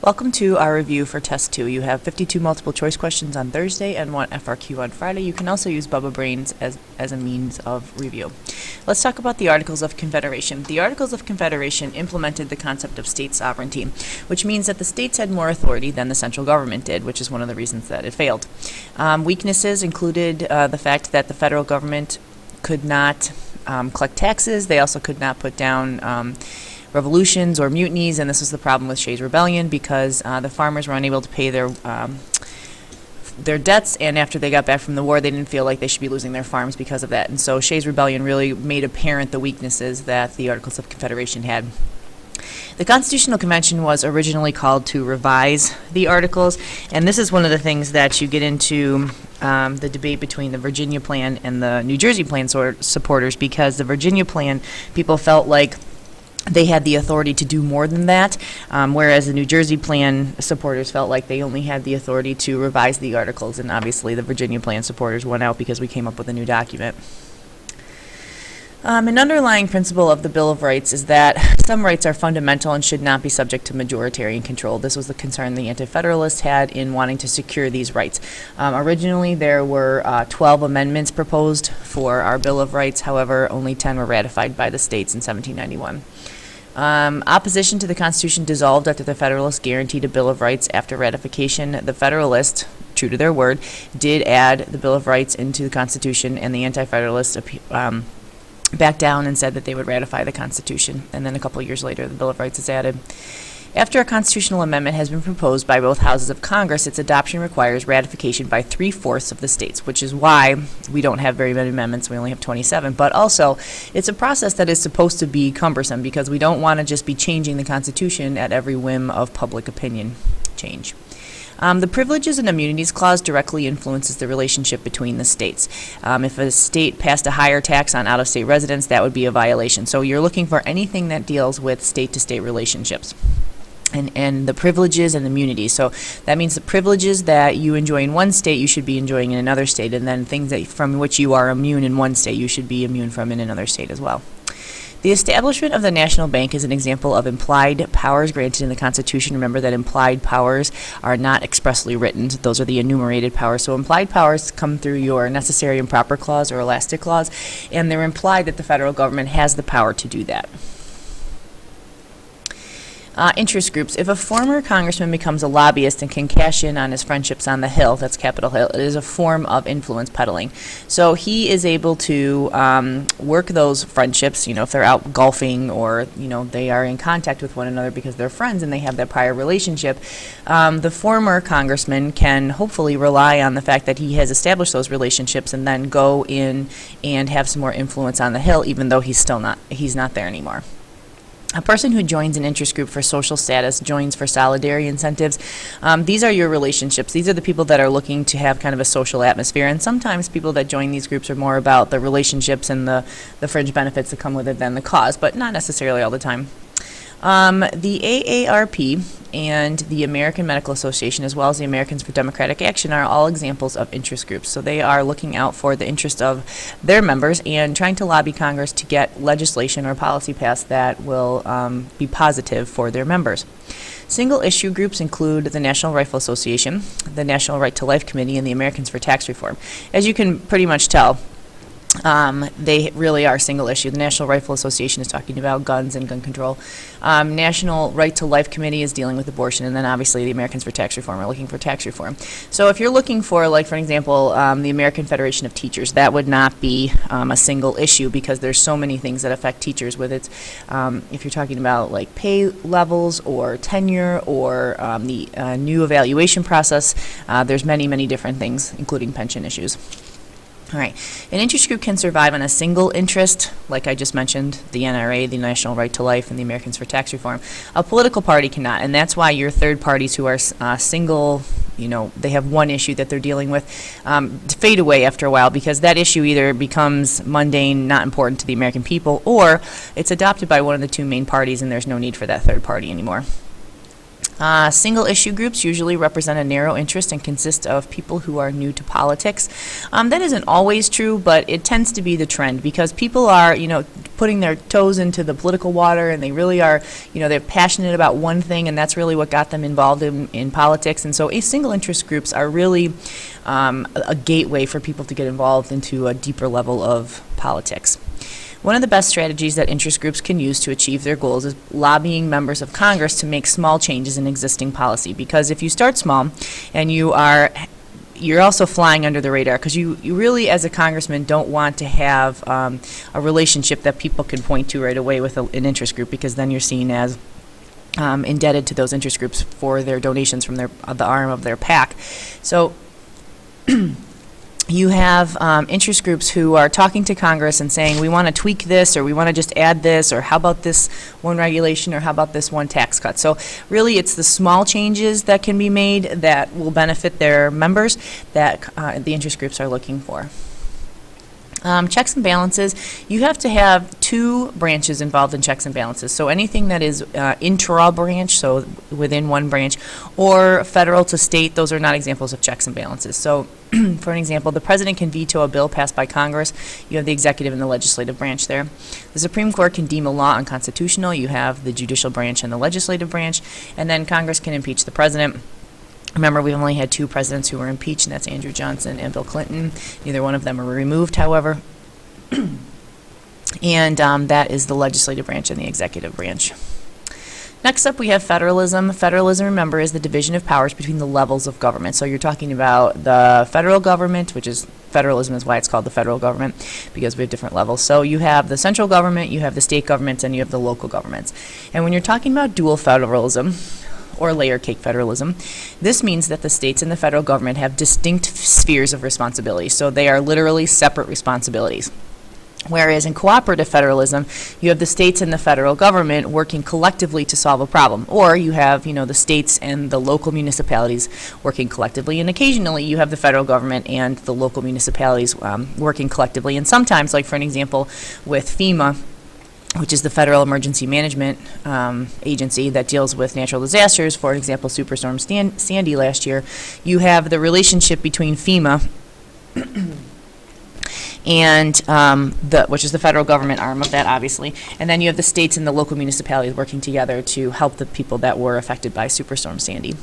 Welcome to our review for Test 2. You have 52 multiple choice questions on Thursday and 1 FRQ on Friday. You can also use Bubba Brains as a means of review. Let's talk about the Articles of Confederation. The Articles of Confederation implemented the concept of state sovereignty, which means that the states had more authority than the central government did, which is one of the reasons that it failed. Weaknesses included the fact that the federal government could not collect taxes. They also could not put down revolutions or mutinies, and this was the problem with Shays' Rebellion because the farmers were unable to pay their debts, and after they got back from the war, they didn't feel like they should be losing their farms because of that. And so Shays' Rebellion really made apparent the weaknesses that the Articles of Confederation had. The Constitutional Convention was originally called to revise the Articles, and this is one of the things that you get into the debate between the Virginia Plan and the New Jersey Plan supporters, because the Virginia Plan, people felt like they had the authority to do more than that, whereas the New Jersey Plan supporters felt like they only had the authority to revise the Articles, and obviously the Virginia Plan supporters won out because we came up with a new document. An underlying principle of the Bill of Rights is that some rights are fundamental and should not be subject to majoritarian control. This was the concern the Anti-Federalists had in wanting to secure these rights. Originally, there were 12 amendments proposed for our Bill of Rights. However, only 10 were ratified by the states in 1791. Opposition to the Constitution dissolved after the Federalists guaranteed a Bill of Rights after ratification. The Federalists, true to their word, did add the Bill of Rights into the Constitution, and the Anti-Federalists backed down and said that they would ratify the Constitution. And then a couple years later, the Bill of Rights is added. After a constitutional amendment has been proposed by both houses of Congress, its adoption requires ratification by 3/4 of the states, which is why we don't have very many amendments. We only have 27. But also, it's a process that is supposed to be cumbersome because we don't want to just be changing the Constitution at every whim of public opinion change. The Privileges and Immunities Clause directly influences the relationship between the states. If a state passed a higher tax on out-of-state residents, that would be a violation. So you're looking for anything that deals with state-to-state relationships. And the privileges and immunities. So that means the privileges that you enjoy in one state, you should be enjoying in another state, and then things that from which you are immune in one state, you should be immune from in another state as well. The establishment of the National Bank is an example of implied powers granted in the Constitution. Remember that implied powers are not expressly written. Those are the enumerated powers. So implied powers come through your necessary and proper clause or elastic clause, and they're implied that the federal government has the power to do that. Interest groups. If a former congressman becomes a lobbyist and can cash in on his friendships on the Hill, that's Capitol Hill, it is a form of influence peddling. So he is able to work those friendships, if they're out golfing or, they are in contact with one another because they're friends and they have that prior relationship. The former congressman can hopefully rely on the fact that he has established those relationships and then go in and have some more influence on the Hill, even though he's not there anymore. A person who joins an interest group for social status joins for solidarity incentives. These are your relationships. These are the people that are looking to have kind of a social atmosphere, and sometimes people that join these groups are more about the relationships and the fringe benefits that come with it than the cause, but not necessarily all the time. The AARP and the American Medical Association, as well as the Americans for Democratic Action, are all examples of interest groups. So they are looking out for the interest of their members and trying to lobby Congress to get legislation or policy passed that will be positive for their members. Single issue groups include the National Rifle Association, the National Right to Life Committee, and the Americans for Tax Reform. As you can pretty much tell, they really are single issue. The National Rifle Association is talking about guns and gun control. National Right to Life Committee is dealing with abortion, and then obviously the Americans for Tax Reform are looking for tax reform. So if you're looking for, like for example, the American Federation of Teachers, that would not be a single issue because there's so many things that affect teachers with it. If you're talking about like pay levels or tenure or the new evaluation process, there's many, many different things, including pension issues. All right. An interest group can survive on a single interest, like I just mentioned, the NRA, the National Right to Life, and the Americans for Tax Reform. A political party cannot, and that's why your third parties who are single, they have one issue that they're dealing with, fade away after a while because that issue either becomes mundane, not important to the American people, or it's adopted by one of the two main parties and there's no need for that third party anymore. Single issue groups usually represent a narrow interest and consist of people who are new to politics. That isn't always true, but it tends to be the trend because people are, putting their toes into the political water, and they really are, they're passionate about one thing, and that's really what got them involved in politics. And so single interest groups are really a gateway for people to get involved into a deeper level of politics. One of the best strategies that interest groups can use to achieve their goals is lobbying members of Congress to make small changes in existing policy. Because if you start small and you're also flying under the radar, because you really, as a congressman, don't want to have a relationship that people can point to right away with an interest group, because then you're seen as indebted to those interest groups for their donations from the arm of their PAC. So you have interest groups who are talking to Congress and saying, we want to tweak this, or we want to just add this, or how about this one regulation, or how about this one tax cut. So really it's the small changes that can be made that will benefit their members that the interest groups are looking for. Checks and balances, you have to have two branches involved in checks and balances. So anything that is intra-branch, so within one branch, or federal to state, those are not examples of checks and balances. So for an example, the president can veto a bill passed by Congress. You have the executive and the legislative branch there. The Supreme Court can deem a law unconstitutional. You have the judicial branch and the legislative branch. And then Congress can impeach the president. Remember, we've only had two presidents who were impeached, and that's Andrew Johnson and Bill Clinton. Neither one of them were removed, however. And that is the legislative branch and the executive branch. Next up, we have federalism. Federalism, remember, is the division of powers between the levels of government. So you're talking about the federal government, which is federalism is why it's called the federal government, because we have different levels. So you have the central government, you have the state governments, and you have the local governments. And when you're talking about dual federalism, or layer cake federalism, this means that the states and the federal government have distinct spheres of responsibility. So they are literally separate responsibilities. Whereas in cooperative federalism, you have the states and the federal government working collectively to solve a problem. Or you have, the states and the local municipalities working collectively. And occasionally you have the federal government and the local municipalities working collectively. And sometimes, like for an example, with FEMA, which is the Federal Emergency Management Agency that deals with natural disasters, for example, Superstorm Sandy last year, you have the relationship between FEMA and which is the federal government arm of that, obviously, and then you have the states and the local municipalities working together to help the people that were affected by Superstorm Sandy.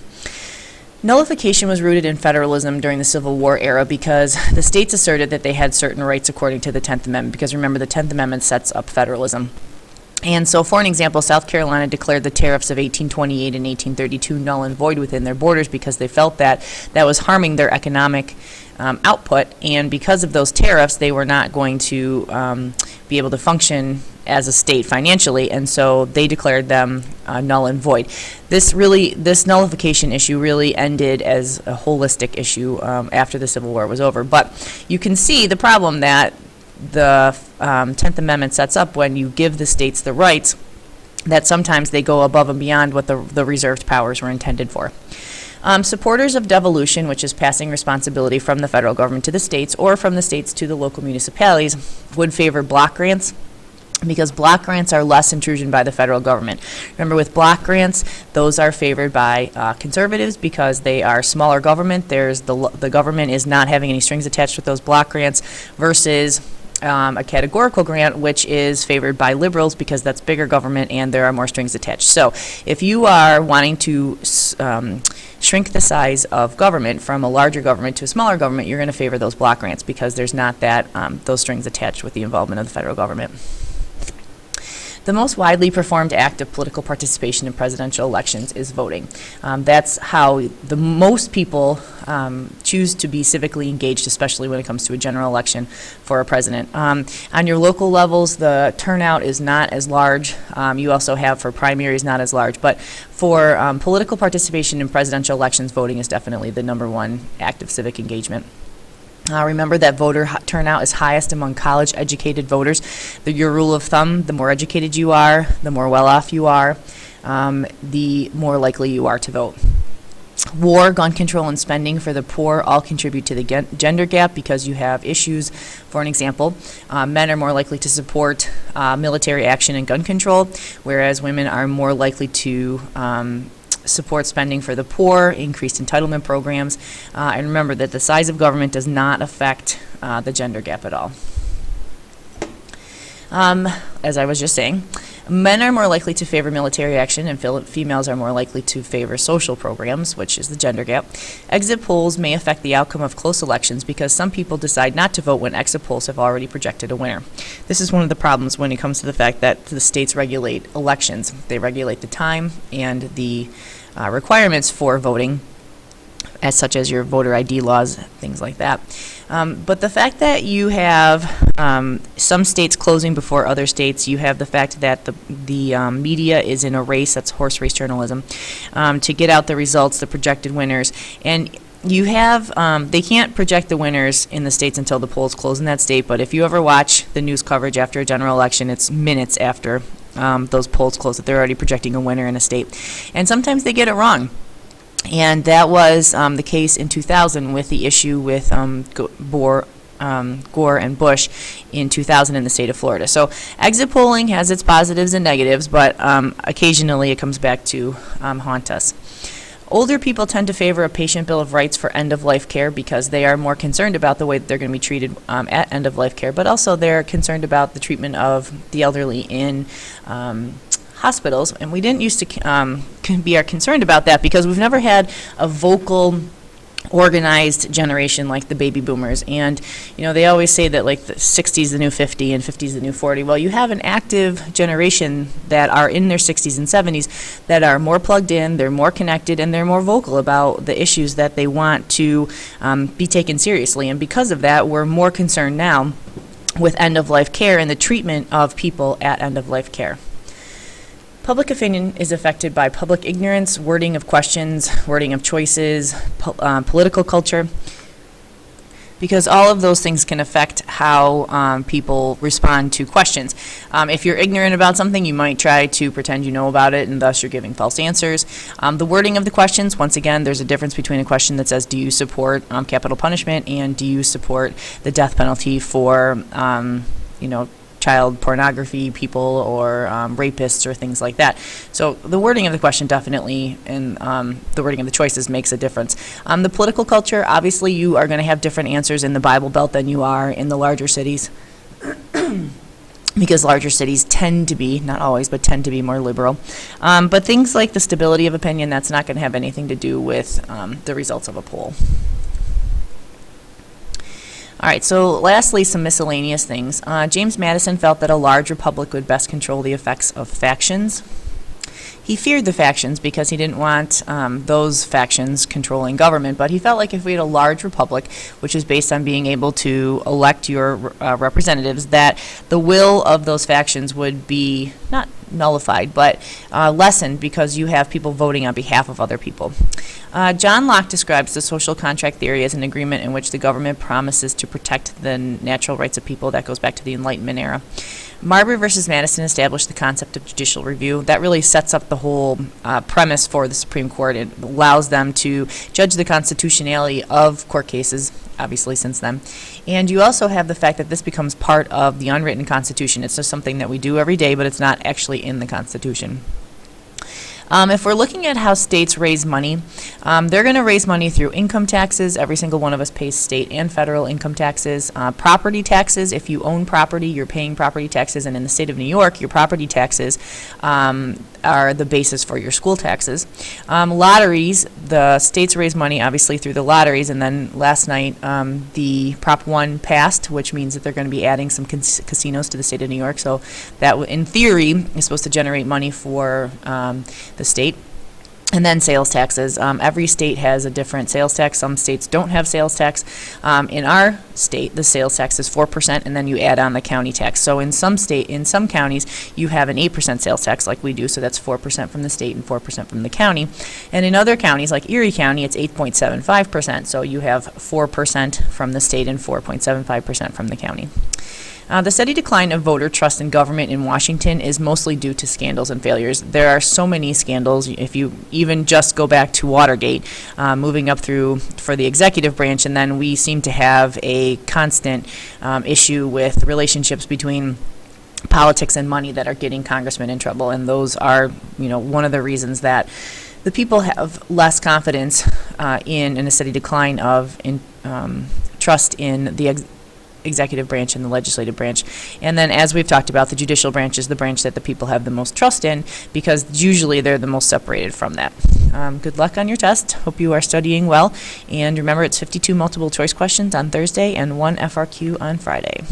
Nullification was rooted in federalism during the Civil War era because the states asserted that they had certain rights according to the 10th Amendment, because remember, the 10th Amendment sets up federalism. And so, for an example, South Carolina declared the tariffs of 1828 and 1832 null and void within their borders because they felt that that was harming their economic output, and because of those tariffs, they were not going to be able to function as a state financially, and so they declared them null and void. This nullification issue really ended as a holistic issue after the Civil War was over. But you can see the problem that the 10th Amendment sets up when you give the states the rights, that sometimes they go above and beyond what the reserved powers were intended for. Supporters of devolution, which is passing responsibility from the federal government to the states or from the states to the local municipalities, would favor block grants, because block grants are less intrusion by the federal government. Remember, with block grants, those are favored by conservatives because they are smaller government. The government is not having any strings attached with those block grants, versus a categorical grant, which is favored by liberals because that's bigger government and there are more strings attached. So if you are wanting to shrink the size of government from a larger government to a smaller government, you're going to favor those block grants because there's not those strings attached with the involvement of the federal government. The most widely performed act of political participation in presidential elections is voting. That's how the most people choose to be civically engaged, especially when it comes to a general election for a president. On your local levels, the turnout is not as large. You also have, for primaries, not as large. But for political participation in presidential elections, voting is definitely the #1 act of civic engagement. Remember that voter turnout is highest among college-educated voters. Your rule of thumb, the more educated you are, the more well-off you are, the more likely you are to vote. War, gun control, and spending for the poor all contribute to the gender gap because you have issues. For an example, men are more likely to support military action and gun control, whereas women are more likely to support spending for the poor, increased entitlement programs, and remember that the size of government does not affect the gender gap at all. As I was just saying, men are more likely to favor military action, and females are more likely to favor social programs, which is the gender gap. Exit polls may affect the outcome of close elections because some people decide not to vote when exit polls have already projected a winner. This is one of the problems when it comes to the fact that the states regulate elections. They regulate the time and the requirements for voting, as such as your voter ID laws, things like that. But the fact that you have some states closing before other states, you have the fact that the media is in a race, that's horse race journalism, to get out the results, the projected winners, and you have, they can't project the winners in the states until the polls close in that state, but if you ever watch the news coverage after a general election, it's minutes after those polls close that they're already projecting a winner in a state. And sometimes they get it wrong. And that was the case in 2000 with the issue with Gore and Bush in 2000 in the state of Florida. So exit polling has its positives and negatives, but occasionally it comes back to haunt us. Older people tend to favor a patient bill of rights for end-of-life care because they are more concerned about the way that they're going to be treated at end-of-life care, but also they're concerned about the treatment of the elderly in hospitals, and we didn't used to be concerned about that because we've never had a vocal, organized generation like the baby boomers. And you know, they always say that like the 60s the new 50 and 50s the new 40. Well, you have an active generation that are in their 60s and 70s that are more plugged in, they're more connected, and they're more vocal about the issues that they want to be taken seriously. And because of that, we're more concerned now with end-of-life care and the treatment of people at end-of-life care. Public opinion is affected by public ignorance, wording of questions, wording of choices, political culture, because all of those things can affect how people respond to questions. If you're ignorant about something, you might try to pretend you know about it, and thus you're giving false answers. The wording of the questions, once again, there's a difference between a question that says, do you support capital punishment, and do you support the death penalty for, child pornography people or rapists or things like that. So the wording of the question definitely, and the wording of the choices makes a difference. The political culture, obviously you are going to have different answers in the Bible Belt than you are in the larger cities because larger cities tend to be, not always, but tend to be more liberal. But things like the stability of opinion, that's not going to have anything to do with the results of a poll. All right, so lastly, some miscellaneous things. James Madison felt that a large republic would best control the effects of factions. He feared the factions because he didn't want those factions controlling government, but he felt like if we had a large republic, which is based on being able to elect your representatives, that the will of those factions would be not nullified, but lessened because you have people voting on behalf of other people. John Locke describes the social contract theory as an agreement in which the government promises to protect the natural rights of people. That goes back to the Enlightenment era. Marbury versus Madison established the concept of judicial review. That really sets up the whole premise for the Supreme Court. It allows them to judge the constitutionality of court cases, obviously since then. And you also have the fact that this becomes part of the unwritten Constitution. It's just something that we do every day, but it's not actually in the Constitution. If we're looking at how states raise money, they're going to raise money through income taxes. Every single one of us pays state and federal income taxes. Property taxes, if you own property, you're paying property taxes, and in the state of New York, your property taxes are the basis for your school taxes. Lotteries, the states raise money obviously through the lotteries, and then last night the Prop 1 passed, which means that they're going to be adding some casinos to the state of New York, so that in theory is supposed to generate money for the state. And then sales taxes. Every state has a different sales tax. Some states don't have sales tax. In our state, the sales tax is 4%, and then you add on the county tax. So in some counties, you have an 8% sales tax like we do, so that's 4% from the state and 4% from the county. And in other counties, like Erie County, it's 8.75%, so you have 4% from the state and 4.75% from the county. The steady decline of voter trust in government in Washington is mostly due to scandals and failures. There are so many scandals. If you even just go back to Watergate, moving up through for the executive branch, and then we seem to have a constant issue with relationships between politics and money that are getting congressmen in trouble, and those are, one of the reasons that the people have less confidence in a steady decline of trust in the executive branch and the legislative branch. And then, as we've talked about, the judicial branch is the branch that the people have the most trust in, because usually they're the most separated from that. Good luck on your test. Hope you are studying well. And remember, it's 52 multiple choice questions on Thursday and 1 FRQ on Friday.